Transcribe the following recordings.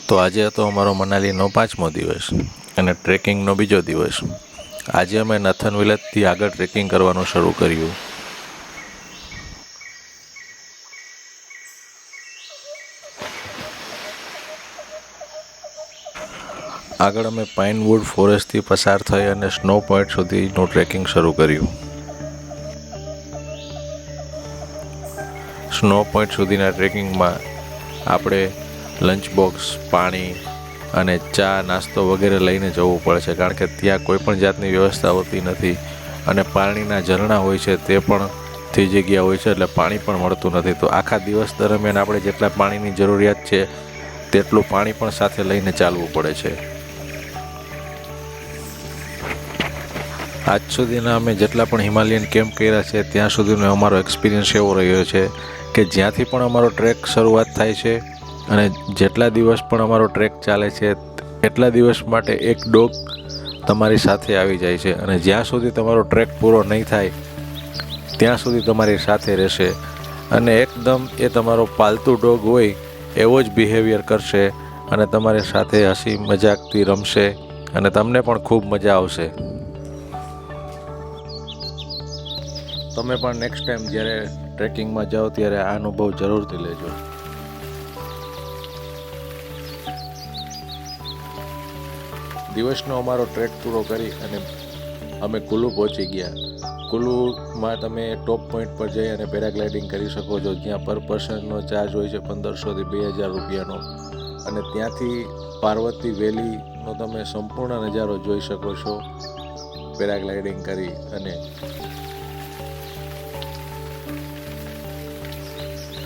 તો આજે હતો અમારો મનાલીનો 5મો દિવસ અને ટ્રેકિંગનો બીજો દિવસ. આજે અમે નથન વિલેજથી આગળ ટ્રેકિંગ કરવાનું શરૂ કર્યું. આગળ અમે પાઇનવુડ ફોરેસ્ટથી પસાર થઈ અને સ્નો પોઈન્ટ સુધીનું ટ્રેકિંગ શરૂ કર્યું. સ્નો પોઈન્ટ સુધીના ટ્રેકિંગમાં આપણે લંચ બોક્સ, પાણી અને ચા નાસ્તો વગેરે લઈને જવું પડે છે, કારણ કે ત્યાં કોઈ પણ જાતની વ્યવસ્થા હોતી નથી અને પાણીના ઝરણા હોય છે તે પણ થઈ જગ્યા હોય છે, એટલે પાણી પણ મળતું નથી. તો આખા દિવસ દરમિયાન આપણે જેટલા પાણીની જરૂરિયાત છે તેટલું પાણી પણ સાથે લઈને ચાલવું પડે છે. આજ સુધીના અમે જેટલા પણ હિમાલયન કેમ્પ કર્યા છે ત્યાં સુધીનો અમારો એક્સપિરિયન્સ એવો રહ્યો છે કે જ્યાંથી પણ અમારો ટ્રેક શરૂઆત થાય છે અને જેટલા દિવસ પણ અમારો ટ્રેક ચાલે છે એટલા દિવસ માટે એક ડોગ તમારી સાથે આવી જાય છે અને જ્યાં સુધી તમારો ટ્રેક પૂરો નહીં થાય ત્યાં સુધી તમારી સાથે રહેશે અને એકદમ એ તમારો પાલતુ ડોગ હોય એવો જ બિહેવિયર કરશે અને તમારી સાથે હસી મજાકથી રમશે અને તમને પણ ખૂબ મજા આવશે. તમે પણ નેક્સ્ટ ટાઈમ જ્યારે ટ્રેકિંગમાં જાઓ ત્યારે આ અનુભવ જરૂરથી લેજો. દિવસનો અમારો ટ્રેક પૂરો કરી અને અમે કુલુ પહોંચી ગયા. કુલુમાં તમે ટોપ પોઈન્ટ પર જઈ અને પેરાગ્લાઇડિંગ કરી શકો છો, જ્યાં પર પર્સનનો ચાર્જ હોય છે 1500 થી 2000 રૂપિયાનો અને ત્યાંથી પાર્વતી વેલીનો તમે સંપૂર્ણ નજારો જોઈ શકો છો પેરાગ્લાઇડિંગ કરી. અને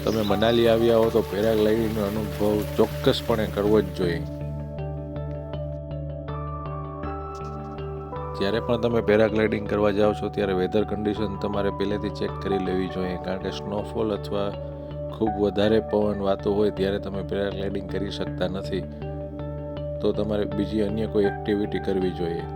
તમે મનાલી આવ્યા હો તો પેરાગ્લાઇડિંગનો અનુભવ ચોક્કસપણે કરવો જ જોઈએ. જ્યારે પણ તમે પેરાગ્લાઇડિંગ કરવા જાઓ છો ત્યારે વેધર કન્ડિશન તમારે પહેલેથી ચેક કરી લેવી જોઈએ, કારણ કે સ્નોફોલ અથવા ખૂબ વધારે પવન વાતો હોય ત્યારે તમે પેરાગ્લાઇડિંગ કરી શકતા નથી. તો તમારે બીજી અન્ય કોઈ એક્ટિવિટી કરવી જોઈએ.